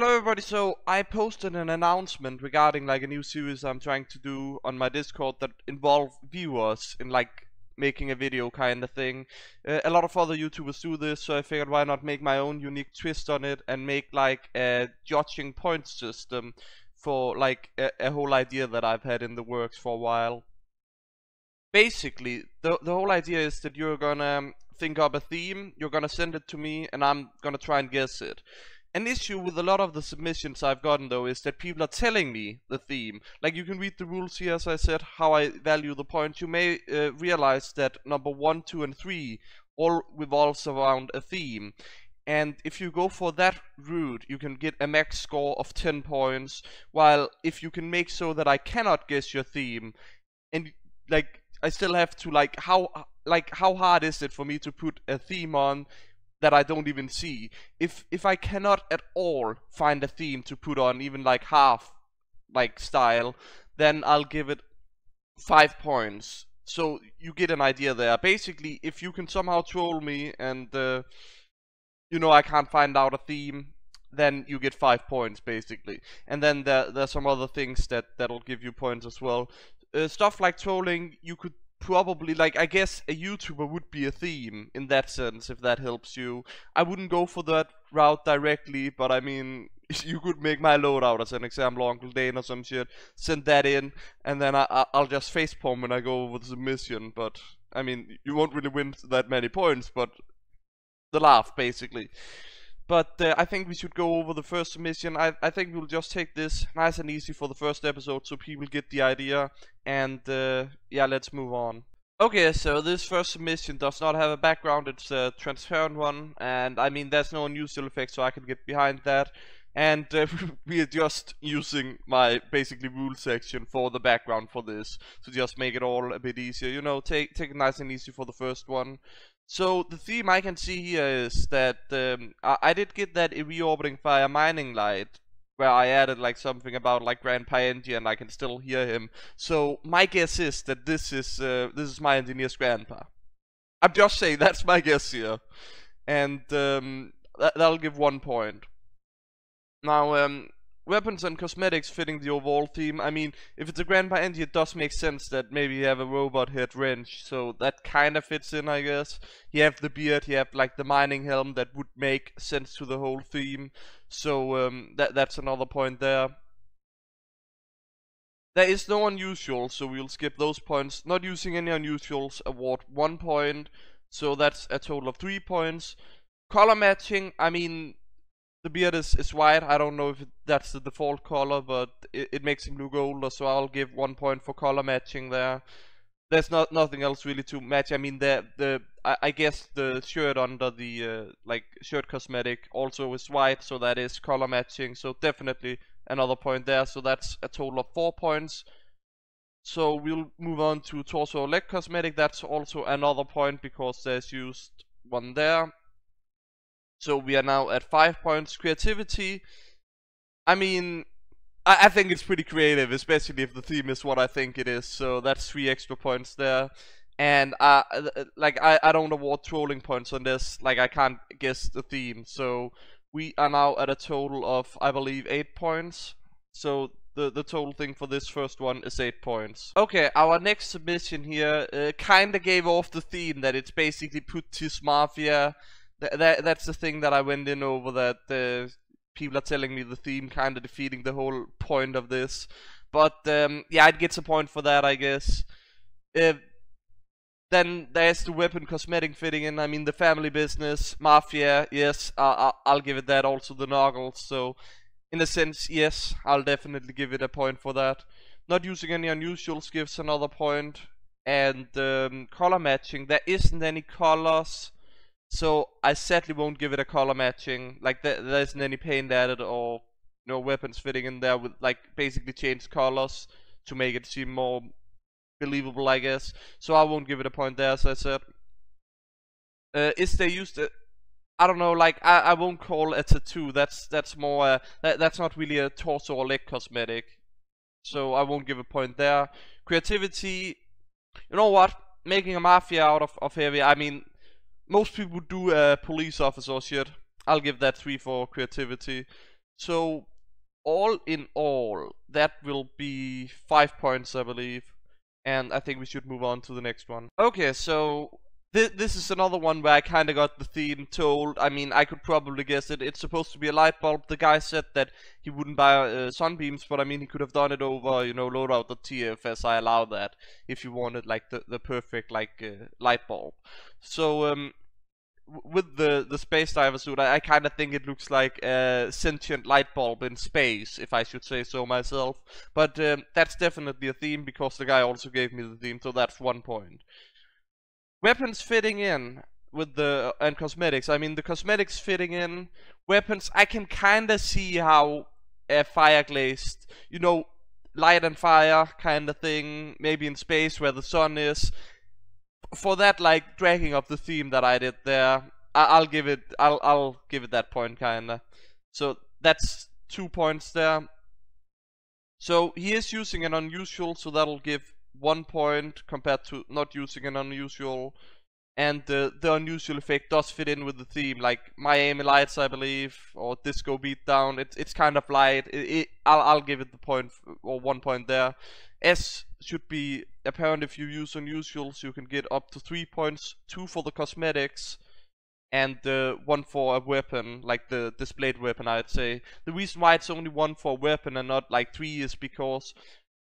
Hello everybody, so I posted an announcement regarding like a new series I'm trying to do on my Discord that involve viewers in like making a video kind of thing. A lot of other YouTubers do this, so I figured why not make my own unique twist on it and make like a judging point system for like a whole idea that I've had in the works for a while. Basically, the whole idea is that you're gonna think up a theme, you're gonna send it to me, and I'm gonna try and guess it. An issue with a lot of the submissions I've gotten though is that people are telling me the theme. Like, you can read the rules here, as I said, how I value the points. You may realize that number 1, 2 and 3 all revolves around a theme. And if you go for that route, you can get a max score of 10 points, while if you can make so that I cannot guess your theme, and like I still have to how hard is it for me to put a theme on that I don't even see? If I cannot at all find a theme to put on, even like half like style, then I'll give it 5 points. So you get an idea there. Basically, if you can somehow troll me and I can't find out a theme, then you get 5 points basically. And then there's some other things that'll give you points as well. Stuff like trolling, you could probably, like, I guess a YouTuber would be a theme in that sense, if that helps you. I wouldn't go for that route directly, but I mean, you could make my loadout as an example, Uncle Dane or some shit, send that in, and then I'll just facepalm when I go over the submission. But I mean, you won't really win that many points, but the laugh basically. But I think we should go over the first submission. I think we'll just take this nice and easy for the first episode so people get the idea. And yeah, let's move on. Okay, so this first submission does not have a background. It's a transparent one. And I mean, there's no unusual effect, so I can get behind that. And we are just using my basically rule section for the background for this, to just make it all a bit easier. You know, take it nice and easy for the first one. So the theme I can see here is that I did get that reorbiting via mining light, where I added like something about like Grandpa Andy, and I can still hear him. So my guess is that this is my engineer's grandpa. I'm just saying, that's my guess here, and that'll give 1 point. Now, weapons and cosmetics fitting the overall theme. I mean, if it's a Grandpa Andy, it does make sense that maybe you have a robot head wrench, so that kind of fits in, I guess. You have the beard, you have like the mining helm, that would make sense to the whole theme. So that's another point there. There is no unusual, so we'll skip those points. Not using any unusuals, award 1 point, so that's a total of 3 points. Color matching, I mean, the beard is white. I don't know if that's the default color, but it makes him look older, so I'll give 1 point for color matching there. There's nothing else really to match. I mean, I guess the shirt under the like shirt cosmetic also is white, so that is color matching. So definitely another point there. So that's a total of 4 points. So we'll move on to torso leg cosmetic. That's also another point because there's used one there. So we are now at 5 points. Creativity, I mean, I think it's pretty creative, especially if the theme is what I think it is. So that's 3 extra points there. And I don't award trolling points on this. Like, I can't guess the theme. So we are now at a total of, I believe, 8 points. So the total thing for this first one is 8 points. Okay, our next submission here kinda gave off the theme that it's basically Puttis Mafia. That's the thing that I went in over, that people are telling me the theme kind of defeating the whole point of this. But yeah, it gets a point for that, I guess. Then there's the weapon cosmetic fitting in. I mean, the family business, Mafia, yes, I'll give it that. Also the Noggles, so in a sense, yes, I'll definitely give it a point for that. Not using any unusuals gives another point. And color matching, there isn't any colors, so I sadly won't give it a color matching. Like, there isn't any paint added or weapons fitting in there with like basically changed colors to make it seem more believable, I guess. So I won't give it a point there, as I said. Is they used I don't know, like I won't call it a tattoo. That's more that's not really a torso or leg cosmetic, so I won't give a point there. Creativity, you know what? Making a mafia out of heavy. I mean, most people do a police officer shit. I'll give that 3 for creativity. So all in all, that will be 5 points, I believe. And I think we should move on to the next one. Okay, so this is another one where I kind of got the theme told. I mean, I could probably guess it. It's supposed to be a light bulb. The guy said that he wouldn't buy sunbeams, but I mean, he could have done it over, you know, loadout.tf, as I allow that if you wanted like the perfect like light bulb. So with the space diver suit, I kind of think it looks like a sentient light bulb in space, if I should say so myself. But that's definitely a theme because the guy also gave me the theme, so that's 1 point. Weapons fitting in with the and cosmetics. I mean, the cosmetics fitting in. Weapons, I can kind of see how a fire glazed, you know, light and fire kind of thing, maybe in space where the sun is. For that, like, dragging up the theme that I did there, I'll give it that point kinda. So that's 2 points there. So he is using an unusual, so that'll give 1 point compared to not using an unusual. And the unusual effect does fit in with the theme, like Miami Lights, I believe, or Disco Beatdown. It's kind of light. I'll give it the point or 1 point there. S should be apparent if you use unusuals. You can get up to 3 points, 2 for the cosmetics, and 1 for a weapon, like the displayed weapon, I'd say. The reason why it's only 1 for a weapon and not like 3 is because,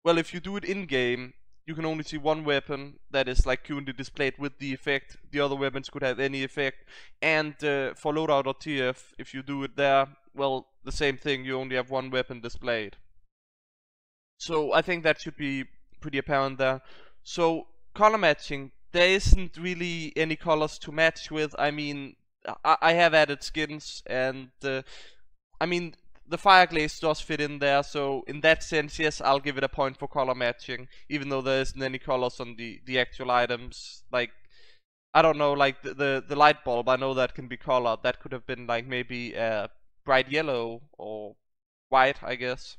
well, if you do it in game, you can only see 1 weapon that is like currently displayed with the effect. The other weapons could have any effect. And for loadout.tf, if you do it there, well, the same thing, you only have 1 weapon displayed. So I think that should be pretty apparent there. So color matching, there isn't really any colors to match with. I mean, I have added skins, and I mean, the fire glaze does fit in there, so in that sense, yes, I'll give it a point for color matching, even though there isn't any colors on the actual items. Like, I don't know, like the light bulb, I know that can be colored. That could have been like maybe bright yellow or white, I guess.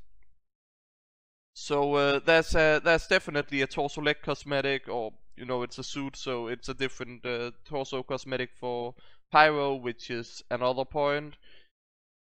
So there's definitely a torso leg cosmetic, or you know, it's a suit, so it's a different torso cosmetic for Pyro, which is another point.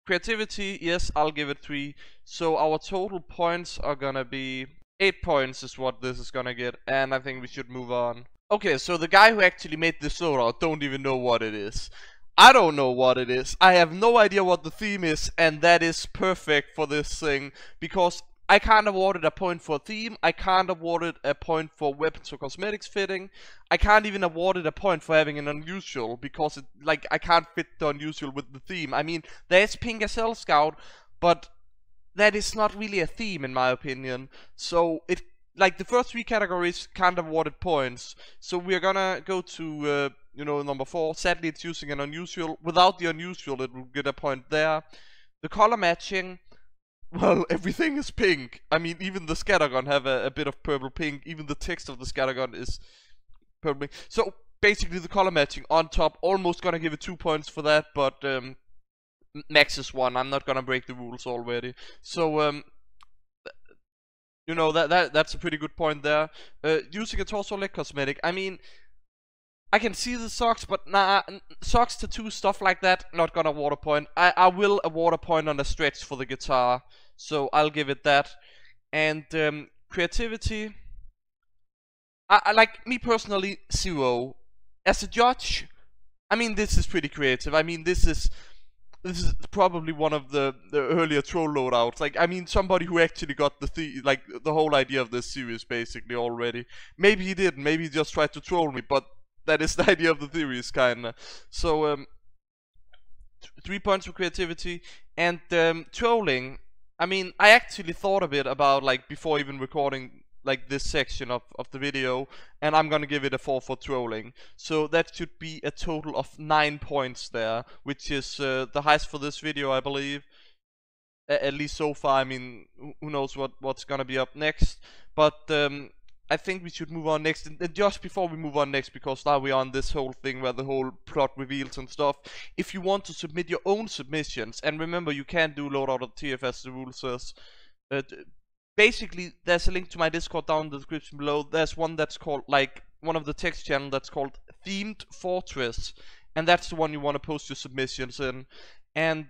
Creativity, yes, I'll give it 3. So our total points are gonna be 8 points is what this is gonna get, and I think we should move on. Okay, so the guy who actually made this loadout don't even know what it is. I don't know what it is. I have no idea what the theme is, and that is perfect for this thing, because I can't award it a point for theme, I can't award it a point for weapons or cosmetics fitting, I can't even award it a point for having an unusual, because it, like, I can't fit the unusual with the theme. I mean, there's Pink Gazelle Scout, but that is not really a theme in my opinion. So it, like, the first 3 categories can't award it points. So we're gonna go to you know, number 4. Sadly, it's using an unusual. Without the unusual, it will get a point there. The color matching, well, everything is pink. I mean, even the scattergun have a bit of purple pink. Even the text of the scattergun is purple pink. So basically, the color matching on top, almost gonna give it 2 points for that, but max is 1. I'm not gonna break the rules already. So you know, that's a pretty good point there. Using a torso leg cosmetic, I mean, I can see the socks, but nah, socks, tattoo, stuff like that, not gonna award a point. I will award a point on the stretch for the guitar, so I'll give it that. And creativity, I like, me personally, 0. As a judge, I mean, this is pretty creative. I mean, this is probably one of the earlier troll loadouts. Like, I mean, somebody who actually got the whole idea of this series basically already. Maybe he didn't. Maybe he just tried to troll me, but that is the idea of the theories, kinda. So 3 points for creativity. And trolling, I mean, I actually thought a bit about, like, before even recording like this section of the video, and I'm gonna give it a 4 for trolling. So that should be a total of 9 points there, which is the highest for this video, I believe. At least so far. I mean, who knows what's gonna be up next. But I think we should move on next. And just before we move on next, because now we're on this whole thing where the whole plot reveals and stuff, if you want to submit your own submissions, and remember, you can't do loadout.tf as the rule says, basically, there's a link to my Discord down in the description below. There's one that's called, like, one of the text channel that's called Themed Fortress, and that's the one you want to post your submissions in. And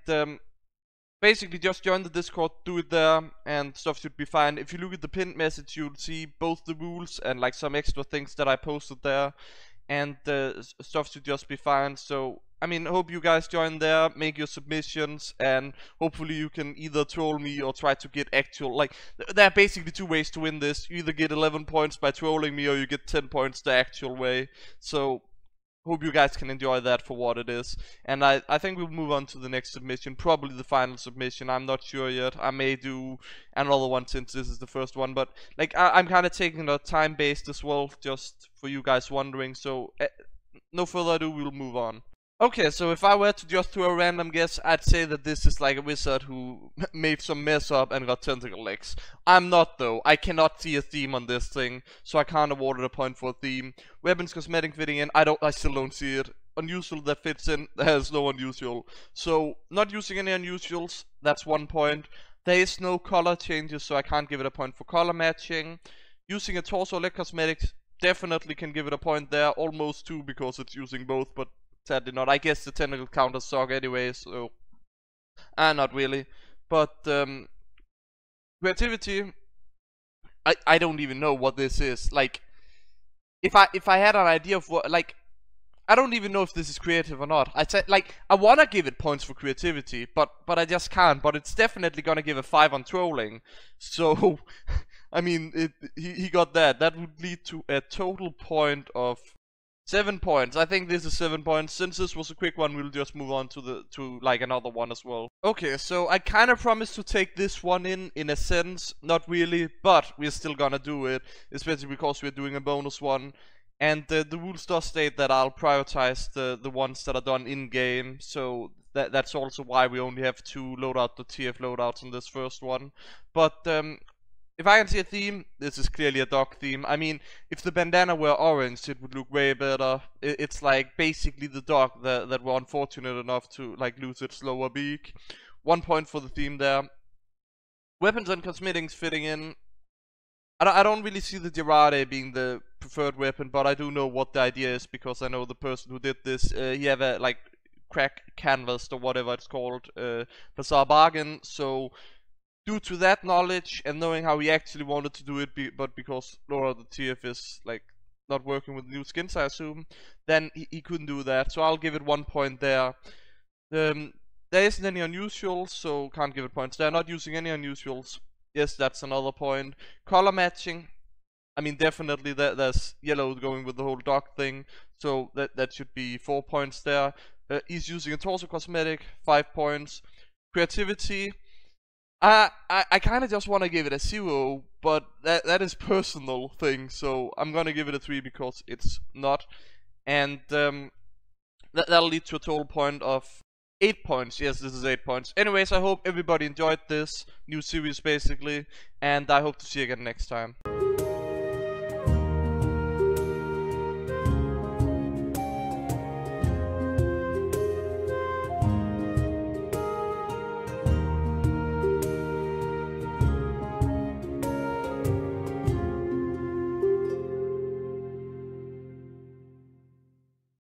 basically just join the Discord, do it there, and stuff should be fine. If you look at the pinned message, you'll see both the rules and like some extra things that I posted there, and stuff should just be fine. So I mean, hope you guys join there, make your submissions, and hopefully you can either troll me or try to get actual, like, there are basically two ways to win this. You either get 11 points by trolling me, or you get 10 points the actual way. So hope you guys can enjoy that for what it is. And I think we'll move on to the next submission, probably the final submission. I'm not sure yet. I may do another one since this is the first one, but like I'm kind of taking a time based as well, just for you guys wondering. So no further ado, we'll move on. Okay, so if I were to just throw a random guess, I'd say that this is like a wizard who made some mess up and got tentacle legs. I'm not though. I cannot see a theme on this thing, so I can't award it a point for a theme. Weapons cosmetic fitting in, I still don't see it. Unusual that fits in, there's no unusual. So not using any unusuals, that's 1 point. There is no color changes, so I can't give it a point for color matching. Using a torso leg cosmetics, definitely can give it a point there, almost 2 because it's using both, but sadly not. I guess the tentacle counters suck anyway, so not really. But creativity, I don't even know what this is. Like, if I had an idea of what, like, I don't even know if this is creative or not. I said, like, I wanna give it points for creativity, but I just can't. But it's definitely gonna give a 5 on trolling. So I mean, he got that. That would lead to a total point of 7 points. I think this is 7 points. Since this was a quick one, we'll just move on to like another one as well. Okay, so I kind of promised to take this one in a sense, not really, but we're still gonna do it, especially because we're doing a bonus one. And the rules does state that I'll prioritize the ones that are done in game. So that's also why we only have 2 loadout the TF loadouts in this first one. But if I can see a theme, this is clearly a dog theme. I mean, if the bandana were orange, it would look way better. It's like basically the dog that were unfortunate enough to like lose its lower beak. 1 point for the theme there. Weapons and cosmetics fitting in. I don't really see the Girarde being the preferred weapon, but I do know what the idea is because I know the person who did this. He have a like crack canvas or whatever it's called, Bazaar Bargain. So due to that knowledge and knowing how he actually wanted to do it, but because Laura the TF is like not working with new skins, I assume, then he couldn't do that. So I'll give it 1 point there. There isn't any unusuals, so can't give it points. They're not using any unusuals. Yes, that's another point. Color matching. I mean, definitely there's yellow going with the whole dog thing, so that should be 4 points there. He's using a torso cosmetic, 5 points. Creativity. I kind of just want to give it a 0, but that is personal thing, so I'm gonna give it a 3 because it's not. And that'll lead to a total point of 8 points. Yes, this is 8 points. Anyways, I hope everybody enjoyed this new series basically, and I hope to see you again next time.